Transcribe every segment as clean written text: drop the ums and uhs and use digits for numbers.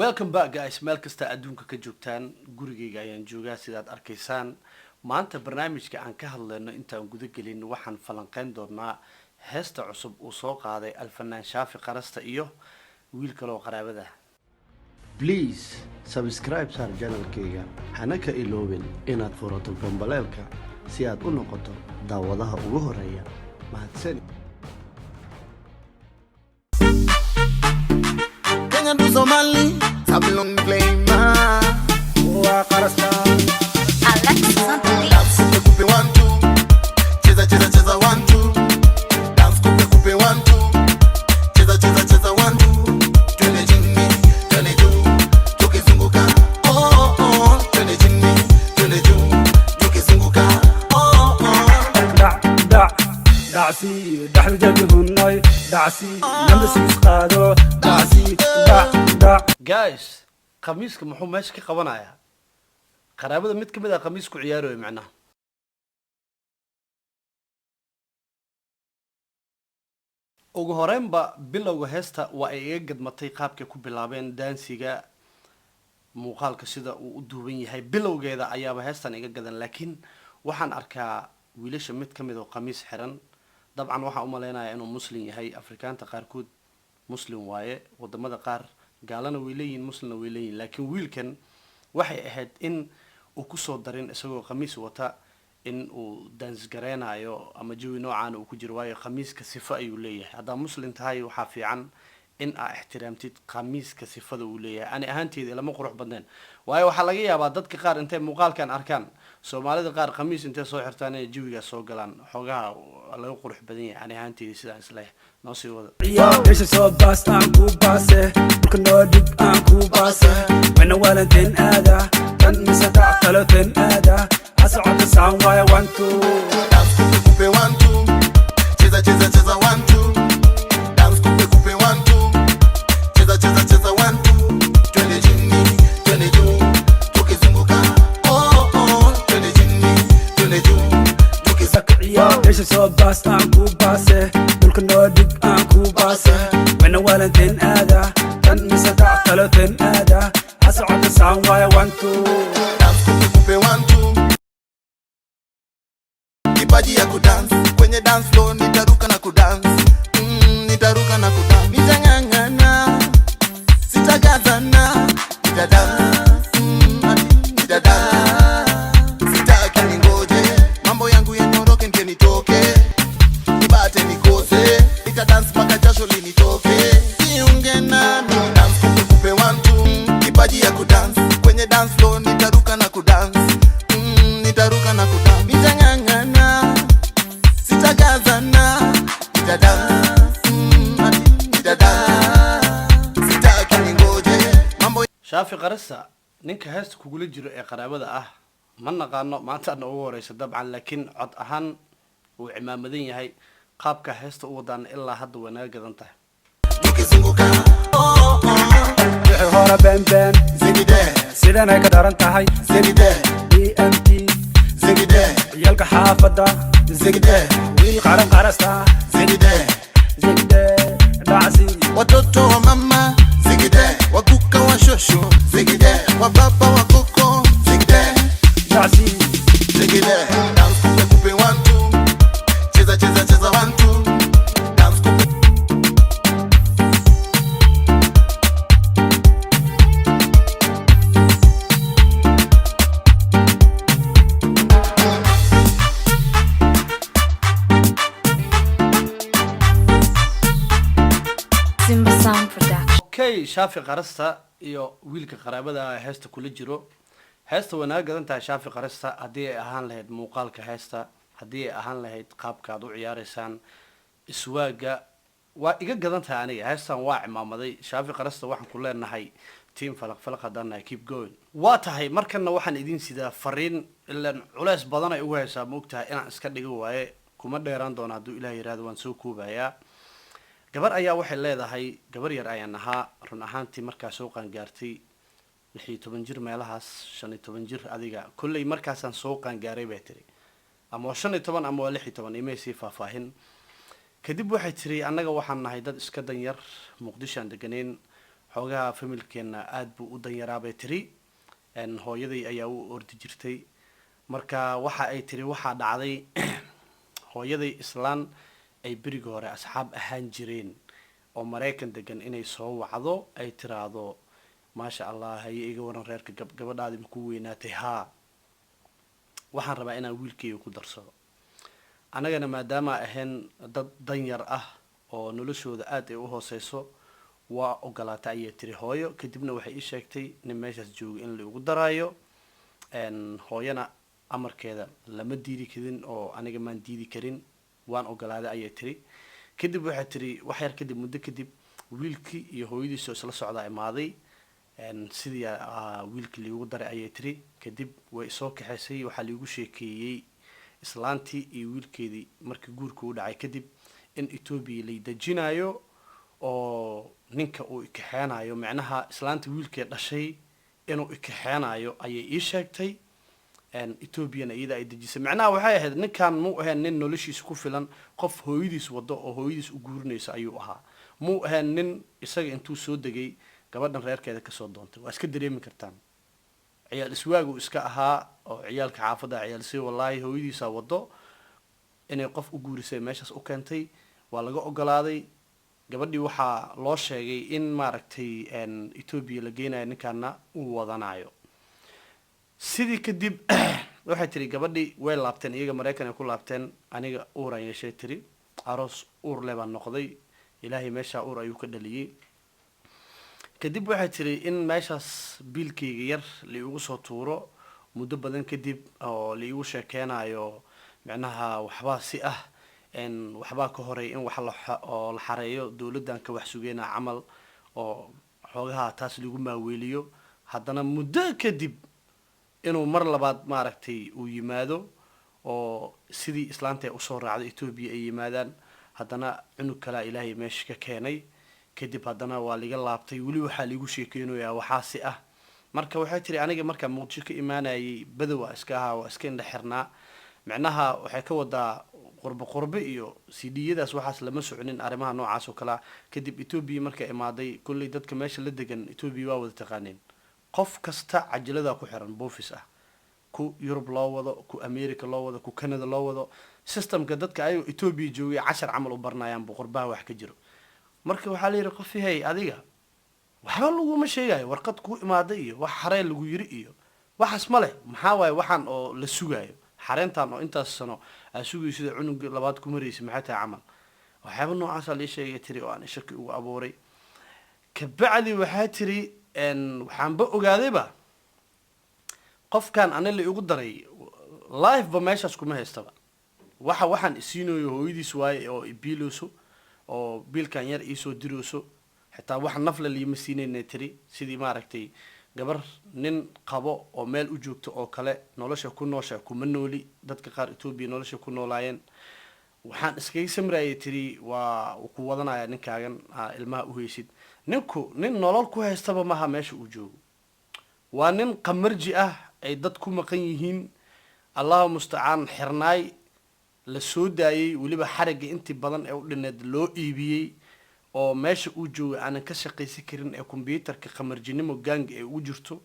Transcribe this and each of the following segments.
Welcome back guys, meel kasta adduunka ka joogtaan gurigeyga ayaan joogaa sidaad arkaysaan maanta barnaamijka aan ka hadlayno intaan guda gelin waxaan falanqeyn doonaa heesta cusub uu soo qaaday Alfanaan Shaafi Qarasta iyo wiil kale oo qaraabada Please subscribe to our channel-kayga hana ka iloobin inaad furato bambaleelka si aad u noqoto daawadaha ugu horeeya mahadsan Do Somali, Sablon Flame, Qarasta. Alexis on the beat. Dance coupe 1 2. Cheza 1 2. Dance coupe 1 2. Cheza 1 2. Twende chini, twende juu, tukizunguka. Oh oh, twende chini, twende juu, tukizunguka. Oh oh. دعسي دحل جبهناي دعسي نمسك قادو دعسي guys qamiiska muxuu meesha ka qabanayaa qaraabada mid kamid ah qamiisku ciyaarayo macnaha ugu horeynba bilowga heesta waa ay iga gadmatay qaabka ku bilaabeen daansiga muuqaalka sida uu u duuban yahay bilowgeeda ayaaba heestan iga gadan laakiin waxaan arkaa wiilasha mid kamid oo qamiis xiran dabcan waxaan u maleynayaa inuu muslim yahay afrikaanta qaarkood muslim waaye wadamada qaar gaalana way leeyihiin muslimna way leeyihiin laakiin wiilkan waxay ahayd in uu kusoo darin isagoo qamiis wata in uu dance gareenayo ama jawi noocaan uu ku jiro waayo qamiiska sifo ayuu leeyahay haddaa muslim tahay waxaa fiican in aa ixtiraamtid qamiiska sifada uu leeyahay ani ahaanteeda lama qurux badneen waayo waxaa laga yaabaa dadka qaar intay muuqaalkan arkaan soomaalida qaar qamiis intay soo xirtaan inay jawigaas soo galaan xoogaha laga qurux badan yahay ani ahaanteeda sidaan isleeyahay noo sii wada ايش صوباس انكو باسه كل نودك انكو باسه من ولدين هذا كان مسدع ثلاثين هذا اسعد سان واي 1 2 Dance coupe 1 2. Cheza 1 2. Dance coupe 1 2. Cheza 1 2. Twende chini, twende juu, tukizunguka. Oh oh, twende chini, twende juu, tukizunguka. ايش صوباس انكو باسه كل نودك انكو باسه من ولدين هذا كان مسدع ثلاثين هذا اسعد سان واي 1 2 Dance coupe 1 2. Kipaji ya kudance kwenye dance floor, nitaruka na kudance. Nitaruka na kudance. Nitang'ang'ana, sitagazana, nitadance. Nitadance. Sitaki ningoje, mambo yangu yanyoroke nje nitoke. Nibate nikose, nitadance mpaka jasho linitoke. Jiunge nami, dance coupe 1 2. Kipaji ya kudance kwenye dance floor, nitaruka na kudance. Nitaruka na kudance. Nitang'ang'ana, sitagazana, nitadance. Nitadance. Sitaki ningoje, mambo Shaafi Qarasta ninka heesta kugula jiro ee qaraabada ah ma naqaano maanta ugu horeysa dabcan laakiin cod ahaan uu cimaamadan yahay qaabka heesta u wadaan ilaa hadda way naga gadan tahay tukizunguka. Oh oh, wixii hore been zigide, sidanay ka daran tahay zigide, EMT zigide, ciyaalka xaafada zigide, wiil qaran qarasta zigide. zigde dhacsi Watoto wa mama zigide, wakuka wa shosho zigide, wa baba wa koko zigide, dhacsi zigide. Dance coupe 1 2. Cheza 1 2. Dance coupe. Simba Sound Production. okay Shaafi Qarasta iyo wiilka qaraabada ah ee heesta kula jiro heesta way naga gadan tahay Shaafi Qarasta haddii ay ahaan lahayd muuqaalka heesta haddii ay ahaan lahayd qaabka aad u ciyaaraysaan iswaaga waa iga gadan tahay aniga heestan waa cimaamaday Shaafi Qarasta waxaan ku leenahay team falaq hadana keep going waa tahay markana waxaan idin sidaa fariin ilaan culays badan ay ugu haysaa moogtahay inaan iska dhigo waaye kuma dheeraan doona hadduu ilaahay yiraahdo waan soo koobayaa gabar ayaa waxay leedahay gabar yar ayaan ahaa run ahaantii markaas soo qaangaartay 16 jir meelahaas 15 jir adiga kullay markaasaan soo qaangaaray bay tiri ama 15 ama 16 imay sii faahfaahin kadib waxay tiri annaga waxaan nahay dad iska dan yar muqdisho aan deganeen xoogaha familkeena aad buu u danyaraabay tiri hooyaday ayaa u ordi jirtay marka waxa ay tiri waxaa dhacday hooyaday islaan ay berigi hore asxaab ahaan jireen oo maraykan degan inay soo wacdo ay tiraahdo maasha allah haye iga waran reerka gabadhaadi ma ku weynaatay haa waxaan rabaa inaan wiilkeyga ku darsado annagana maadaama ahayn dad danyar ah oo noloshooda aad ay u hooseyso waa ogolaatay ayay tiri hooyo kadibna waxay ii sheegtay nin meeshaas jooga in la ugu daraayo hooyana amarkeeda lama diidi karin oo aniga maan diidi karin waan ogolaaday ayay tiri kadib waxay tiri wax yar kadib muddo kadib wiilkii iyo hooyadiisoo isla socdaa imaaday sidii wiilkii liigu daray ayay tiri kadib way soo kaxaysay waxaa liigu sheekeeyey islaantii iyo wiilkeedii markii guurka u dhacay kadib in Ethiopia lay dejinayo oo ninka uu ikaxeenayo macnaha islaanta wiilkee dhashay inuu ikaxeenayo ayay ii sheegtay Ethiopiana iyada ay dejisay macnaha waxay ahayd ninkan muu ahayn nin noloshiisa ku filan qof hooyadiis wado oo hooyadiis u guurinaysa ayuu ahaa muu ahayn nin isaga intuu soo degay gabadhan reerkeeda kasoo doontay waa iska dareemi kartaan ciyaal iswaagu iska ahaa oo ciyaalka xaafada ciyaal si wallahi hooyadiisa wado inay qof u guurisay meeshaas u keentay waa laga ogolaaday gabadhii waxaa loo sheegay in maaragtay Ethiopia la geenayo ninkaana uu wadanayo sidii kadib waxay tiri gabadhii way laabteen iyaga Mareykan ay ku laabteen aniga uuraan yeeshay tiri aroos uur leh baan noqday ilaahay meesha uur ayuu ka dhaliyay kadib waxay tiri in meeshaas biilkeyga yar la igu soo tuuro muddo badan kadib oo la igu sheekeenayo macnaha waxba si ah waxba ka horay in wax la xareeyo dawladdan ka wax sugeena camal oo xoogaha taas lagu maaweeliyo haddana muddo kadib inuu mar labaad maaragtay uu yimaado oo sidii islaanta ay usoo raacday Ethiopia ay yimaadaan haddana cunug kala ilaahay meesha ka keenay kadib haddana waa liga laabtay weli waxaa liigu sheekeynayaa waxaasi ah marka waxay tiri aniga marka muqdisho ka imaanayay badow iska ahaa waa iska indha xirnaa macnaha waxay ka wadaa qurbo iyo CD-yadaas waxaas lama soconin arrimaha noocaas oo kala kadib Ethiopia marka imaaday kulli dadka meesha la degan Ethiopia waa wada taqaaneen qof kasta cajalada ku xiran boofis ah ku Europe loo wado ku America loo wado ku Canada loo wado systemka dadka ay Ethiopia joogay 10 camal u barnaayaan boqorbaha wax ka jiro marka waxaa la yiri qof yahay adiga waxba lagu ma sheegayo warqad ku imaaday iyo wax xareen lagu yiri iyo waxas ma leh maxaa waay waxaan oo la sugayo xareentan oo intaas sano ay sugayso sida cunug labaad ku mareysay maxay tahay camal waxyaabo noocaas la sheegay tiri oo aan shaki ugu abuuray kabacdi waxaa tiri waxaan ba ogaadayba qofkan ana la igu daray live ba meeshaas kuma haystaba waxaan isiinayo hooyadiis waay oo ibiilooso oo biilkan yar ii soo dirooso xitaa wax nafla liima siinayna tiri sidii maaragtay gabar nin qabo oo meel u joogto oo kale nolosha ku noosha kuma nooli dadka qaar Ethiopia nolosha ku noolaayeen waxaan iskaga samraayay tiri waa ku wadanaya ninkaagan ilmaha u heysid nin nolol ku haystaba maha meesha uu joogo waa nin qamarji ah ay dad ku maqan yihiin Allahu musta'an xirnaay la soo daayay waliba xariga intii badan ee u dhineed loo iibiyay oo meesha uu joogo aan ka shaqaysan karin ee computerka qamarjinimo gang ee ugu jirto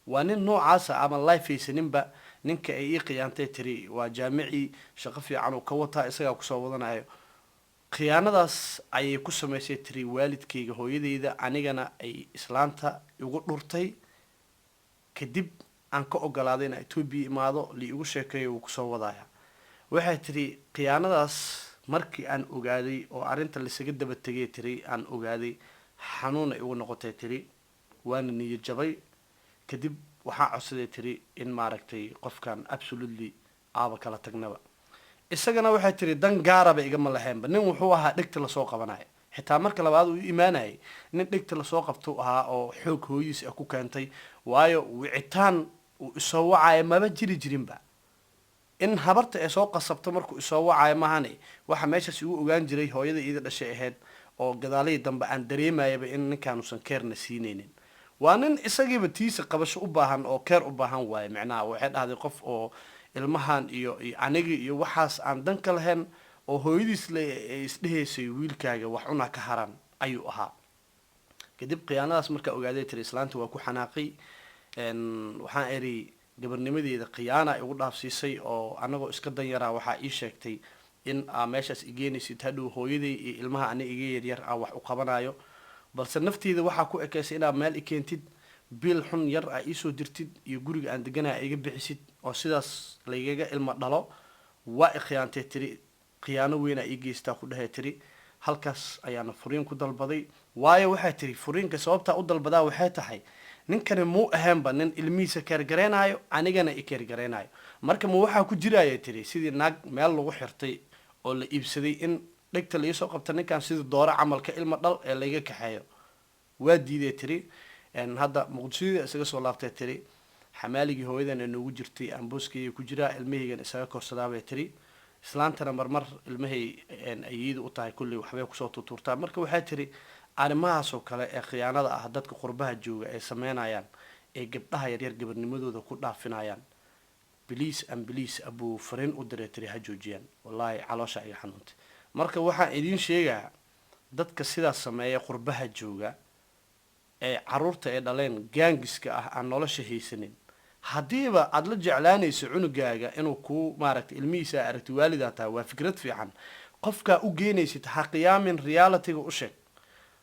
waa nin noocaas ama life haysaninba ninka ay ii qiyaantay tiri waa jaamici shaqo fiican oo ka wata isaga ku soo wadanayo khiyaanadaas ayay ku sameysay tiri waalidkayga hooyadeyda anigana ay islaanta igu dhurtay kadib aan ka ogolaaday in Ethiopia imaado li igu sheekeeyo uu ku soo wadaya waxay tiri khiyaanadaas markii aan ogaaday oo arinta la isaga daba tagay tiri aan ogaaday xanuun ay ugu noqotay tiri waan niyad jabay kadib waxa codsaday tiri in maaragtay qofkan absolutely aaba kala tagnaba isagana waxay tiri dan gaaraba iga ma lahaynba nin wuxuu ahaa dhigta la soo qabanay xitaa marka labaad uu iimaanay nin dhigta la soo qabto ahaa oo xoog hooyis ah ku keentay waayo wicitaan uu isoo wacay maba jirinba in habarta ay soo qasabto markuu isoo wacay mahane waxa meeshaas uu ogaan jiray hooyada iyada dhashay ahayd oo gadaalay dambe aan dareemayaba in ninkan uusan keerna siineenin waa nin isagiiba tiisa qabasho u baahan oo keer u baahan waay macnaha waxay dhahday qof oo ilmahan iyo aniga iyo waxaas aan dan ka lahayn oo hooyadiis la isdheeysay wiilkaaga wax una ka haran ayuu ahaa kadib khiyaanadaas markaa ogaaday tiri islaanta waa ku xanaaqay waxaan eri gabarnimadeeda khiyaana igu dhaafsiisay oo anagoo iska danyaraa waxaa ii sheegtay in aa meeshaas igeenaysid hadhow hooyaday iyo ilmaha ani iga yaryar aa wax u qabanayo balse nafteeda waxaa ku ekeysay inaad meel i keentid biil xun yar aa iisoo dirtid iyo guriga aan deganaha iga bixisid oo sidaas laygaga ilmo dhalo waa i khiyaantee tiri khiyaano weynaa ii geystaa ku dhahee tiri halkaas ayaana furiin ku dalbaday waayo waxay tiri furiinka sababtaa u dalbadaa waxay tahay ninkani muu ahaanba nin ilmihiisa keergareynayo anigana i keergareynayo marka ma waxaa ku jiraya tiri sidii naag meel lagu xirtay oo la iibsaday in dhegta laisoo qabta ninkan sidii dooro camalka ilmo dhal ee layga kaxeeyo waa diiday tiri hadda muqdishadii isaga soo laabtay tiri xamaaligii hooyadan ee noogu jirtay ambooskeyga ku jiraa ilmahaygan isaga korsadaabay tiri islaantana marmar ilmahay ayida u tahay kulley waxbay kusoo tuturtaa marka waxay tiri arrimahaas oo kale ee khiyaanada ah dadka qurbaha jooga ay sameynayaan ee gabdhaha yaryar gabarnimadooda ku dhaafinayaan biliis abuu fariin u diray tiri ha joojiyaan wallaahi caloosha iga xanuuntay marka waxaan idiin sheegaa dadka sidaas sameeya qurbaha jooga ee caruurta ay dhaleen gaangiska ah aan nolosha haysanin haddiiba aada la jeclaanayso cunugaaga inuu ku maaragtay ilmihiisa aragti waalidaa tahay waa fikrad fiican qofkaa u geynaysid ha qiyaamin realityga u sheeg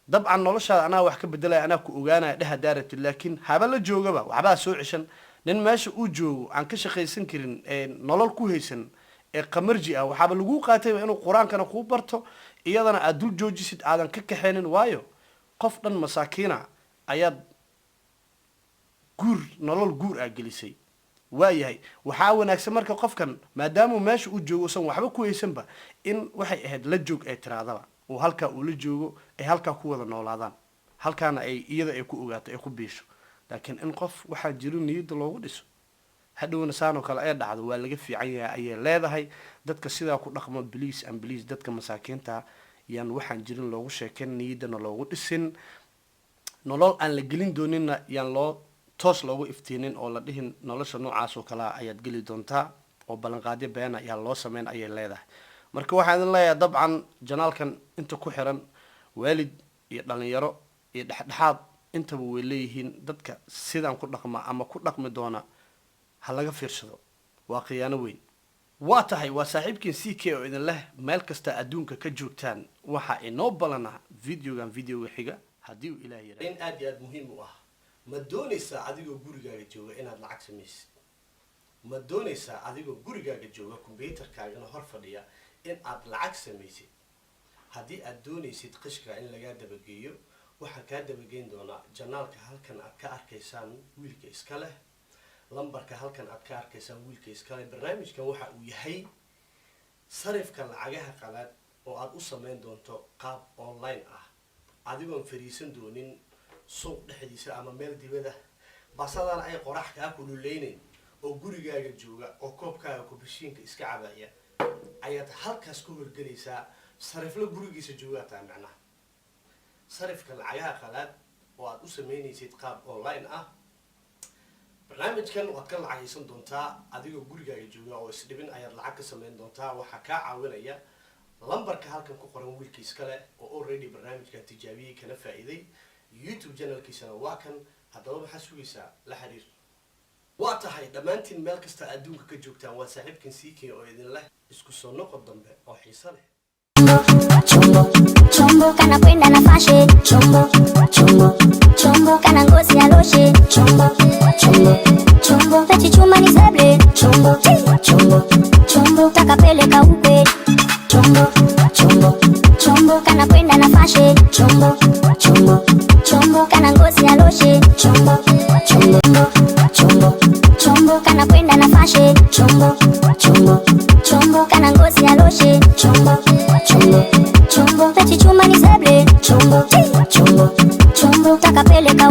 dabcan noloshaada anaa wax ka bedelaya anaa ku ogaanaya dheh hadaa rabtid laakiin haba la joogaba waxbaa soo ceshan nin meesha uu joogo aan ka shaqaysan karin ee nolol ku haysan ee qamarji ah waxaaba lagu qaatayba inuu qur-aankana kuu barto iyadana aad dul joojisid aadan ka kaxeenin waayo qof dhan masaakiina ayaad nolol guur aa gelisay waayahay waxaa wanaagsan marka qofkan maadaamuu meesha uu joogo usan waxba ku haysanba in waxay ahayd la joog ee tiraadaba oo halkaa uu la joogo ay halkaa ku wada noolaadaan halkaana ay iyada ay ku ogaato ay ku biisho laakiin in qof waxaa jiro niyadda loogu dhiso hadhowna saanoo kale ay dhacdo waa laga fiican yahay ayay leedahay dadka sidaa ku dhaqmo bliis dadka masaakiinta yaan waxaan jirin loogu sheeken niyaddana loogu dhisin nolol aan la gelin doonina yaan loo toos loogu iftiinin oo la dhihin nolosha noocaas oo kalea ayaad geli doontaa oo ballanqaadyo beena ayaa loo sameyn ayay leedahay marka waxaan idin leeyahay dabcan janaalkan inta ku xiran waalid iyo dhalinyaro iyo dhexdhexaad intaba way leeyihiin dadka sidaan ku dhaqma ama ku dhaqmi doona ha laga fiirsado waa khiyaano weyn waa tahay waa saaxiibkiin c k oo idin leh meel kasta adduunka ka joogtaan waxaa inoo balana videoga xiga haddii uu ilaah yara in aad iyo aad muhiim u ah ma doonaysaa adigoo gurigaaga jooga inaad lacag samaysid ma doonaysaa adigoo gurigaaga jooga combyuutarkaagana hor fadhiya in aad lacag samaysid haddii aad doonaysid qishka in lagaa dabageeyo waxaa kaa dabageyn doonaa janaalka halkan aad ka arkaysaan wiilka iska leh lambarka halkan aad ka arkaysaan wiilka iska leh barnaamijkan waxa uu yahay sarifka lacagaha qalaad oo aad u sameyn doonto qaab online ah adigoon fariisan doonin suuq dhexdiisa ama meel dibada basadana ay qorax kaa kululeynayn oo gurigaaga jooga oo koobkaaga kubashiinka iska cabaya ayaad halkaas ku horgelaysaa sarifla gurigiisa joogaa taa macnaha sarifka lacagaha qalaad oo aad u sameynaysid qaab online ah barnaamijkan waad ka lacagaysan doontaa adigoo gurigaaga jooga oo isdhibin ayaad lacag ka sameyn doontaa waxaa kaa caawinaya lambarka halkan ku qoran wiilka iska leh oo already barnaamijkan tijaabiyey kana faa'iiday youtube channelkiisana waa kan haddaba maxaa sugaysaa la xiriir waa tahay dhammaantiin meel kasta adduunka ka joogtaan waa saaxiibkan c k oo idin leh isku soo noqod dambe oo xiiso leh Chombo kana kwenda na fashe chombo kana ngozi ya loshe chombo peti chuma ni zeble chombo takapeleka ukwe chombo kana kwenda na fashe chombo kana ngozi ya loshe chombo kana kwenda na fashe chombo kana ngozi ya loshe chombo peti chuma ni zeble chombo takapeleka